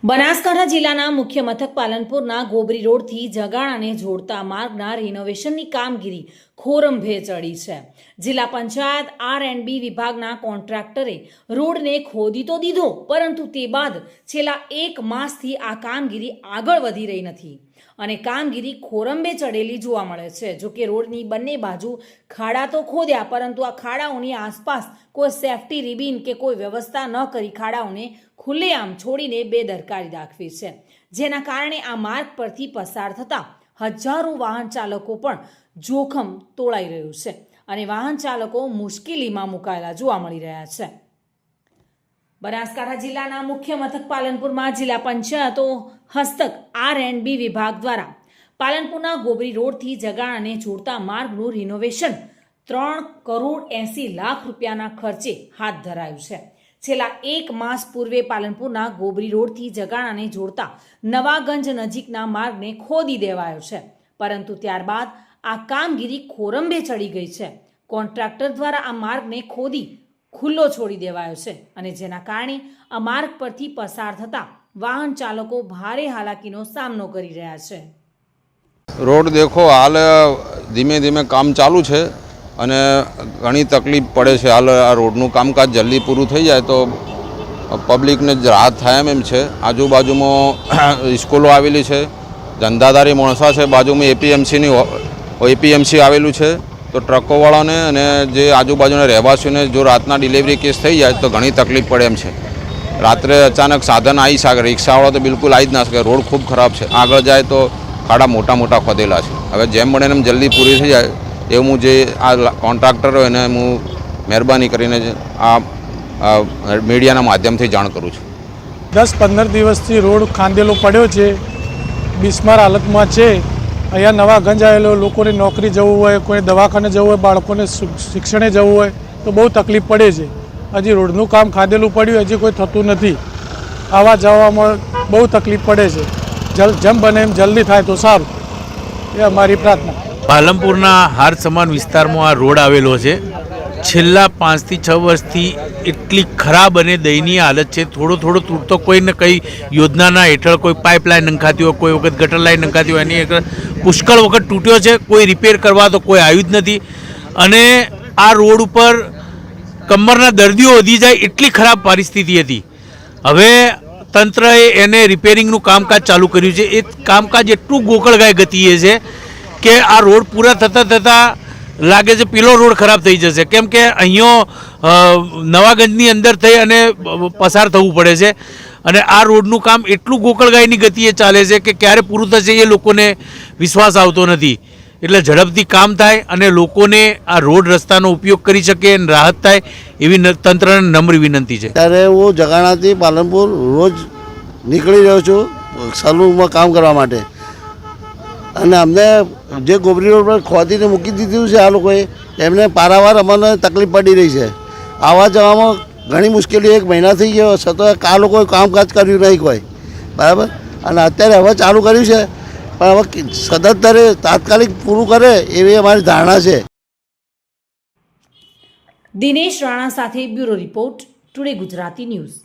બનાસકાંઠા જિલ્લાના મુખ્ય મથક પાલનપુરના ગોબરી રોડથી જગાણાને જોડતા માર્ગના રિનોવેશનની કામગીરી ખોરંભે ચડી છે। જિલ્લા પંચાયત R&B વિભાગના કોન્ટ્રાક્ટરે રોડને ખોદી તો દીધો, પરંતુ તે બાદ છેલ્લા 1 માસથી આ કામગીરી આગળ વધી રહી નથી અને કામગીરી ખોરંભે ચડેલી જોવા મળે છે। જો કે રોડની બંને બાજુ ખાડા તો ખોદ્યા, પરંતુ આ ખાડાઓની આસપાસ કોઈ સેફટી રિબિન કે કોઈ વ્યવસ્થા ન કરી ખાડાઓને ખુલ્લેઆમ છોડીને બેદરકારી દાખવી છે, જેના કારણે આ માર્ગ પરથી પસાર થતા હજારો વાહન ચાલકો પણ જોખમ તોળાઈ રહ્યું છે અને વાહન ચાલકો મુશ્કેલીમાં મુકાયેલા જોવા મળી રહ્યા છે। બનાસકાંઠા જિલ્લાના મુખ્ય મથક પાલનપુરમાં જિલ્લા પંચાયતો હસ્તક R&B વિભાગ દ્વારા પાલનપુરના ગોબરી રોડથી જગાણાને જોડતા માર્ગનું રિનોવેશન 3 કરોડ 80 લાખ રૂપિયાના ખર્ચે હાથ ધરાયું છે। છેલ્લા 1 માસ પૂર્વે પાલનપુરના ગોબરી રોડથી જગાણાને જોડતા નવાગંજ નજીકના માર્ગને ખોદી દેવાયો છે, પરંતુ ત્યારબાદ આ કામગીરી ખોરંભે ચડી ગઈ છે। કોન્ટ્રાક્ટર દ્વારા આ માર્ગને ખોદી ખુલ્લો છોડી દેવાયો છે અને જેના કારણે આ માર્ગ પરથી પસાર થતા વાહન ચાલકો ભારે હાલાકીનો સામનો કરી રહ્યા છે। રોડ દેખો હાલ ધીમે ધીમે કામ ચાલુ છે અને ઘણી તકલીફ પડે છે। હાલ આ રોડનું કામકાજ જલ્દી પૂરું થઈ જાય તો પબ્લિકને રાહત થાય એમ છે। આજુબાજુમાં સ્કૂલો આવેલી છે, ધંધાદારી માણસો છે, બાજુમાં એપીએમસી આવેલું છે, તો ટ્રકોવાળાને અને જે આજુબાજુના રહેવાસીઓને જો રાતના ડિલિવરી કેસ થઈ જાય તો ઘણી તકલીફ પડે એમ છે। રાત્રે અચાનક સાધન આવી શકે, રિક્ષાવાળા તો બિલકુલ આવી જ ના શકે, રોડ ખૂબ ખરાબ છે। આગળ જાય તો ખાડા મોટા મોટા ખોદેલા છે। હવે જેમ બને એમ જલ્દી પૂરી થઈ જાય એવું હું જે આ કોન્ટ્રાક્ટર હોય એને હું મહેરબાની કરીને આ મીડિયાના માધ્યમથી જાણ કરું છું। 10-15 દિવસથી રોડ ખાંદેલો પડ્યો છે, બિસ્માર હાલતમાં છે। અહીંયા નવાગંજ આવેલો લોકોને નોકરી જવું હોય, કોઈ દવાખાને જવું હોય, બાળકોને શિક્ષણે જવું હોય તો બહુ તકલીફ પડે છે। હજી રોડનું કામ ખાંદેલું પડ્યું, હજી કોઈ થતું નથી। આવવા જવામાં બહુ તકલીફ પડે છે। જેમ બને એમ જલ્દી થાય તો સારું, એ અમારી પ્રાર્થના। પાલનપુરના હાર સમાન વિસ્તારમાં આ રોડ આવેલો છે। છેલ્લા 5 થી 6 વર્ષથી એટલી ખરાબ અને દયનીય હાલત છે। થોડો તૂટતો કોઈ ને કંઈ યોજનાના હેઠળ કોઈ પાઇપલાઇન નંખાતી હોય, કોઈ વખત ગટર લાઇન નંખાતી હોય, એની પુષ્કળ વખત તૂટ્યો છે। કોઈ રિપેર કરવા તો કોઈ આવ્યું જ નથી અને આ રોડ ઉપર કમરના દર્દીઓ વધી જાય એટલી ખરાબ પરિસ્થિતિ હતી। હવે તંત્રએ એને રિપેરિંગનું કામકાજ ચાલુ કર્યું છે। એ કામકાજ એટલું ગોકળગાય ગતિએ છે કે આ રોડ પૂરા થતાં લાગે છે પેલો રોડ ખરાબ થઈ જશે, કેમ કે અહીંયો નવાગંજની અંદર થઈ અને પસાર થવું પડે છે અને આ રોડનું કામ એટલું ગોકળગાયની ગતિએ ચાલે છે કે ક્યારે પૂરું થશે એ લોકોને વિશ્વાસ આવતો નથી। એટલે ઝડપથી કામ થાય અને લોકોને આ રોડ રસ્તાનો ઉપયોગ કરી શકે અને રાહત થાય એવી તંત્રને નમ્ર વિનંતી છે। ત્યારે હું જગાણાથી પાલનપુર રોજ નીકળી રહ્યો છું સલૂનમાં કામ કરવા માટે, અને અમને જે ગોબરી રોડ પર ખોદીને મૂકી દીધું છે આ લોકોએ, એમને પારાવાર અમને તકલીફ પડી રહી છે। આવવા જવામાં ઘણી મુશ્કેલી, 1 મહિના થઈ ગયો છતાં આ લોકોએ કામકાજ કર્યું નહીં કોઈ, બરાબર। અને અત્યારે હવે ચાલુ કર્યું છે, પણ હવે સદંતરે તાત્કાલિક પૂરું કરે એવી અમારી ધારણા છે। દિનેશ રાણા સાથે bureau report, today Gujarati news.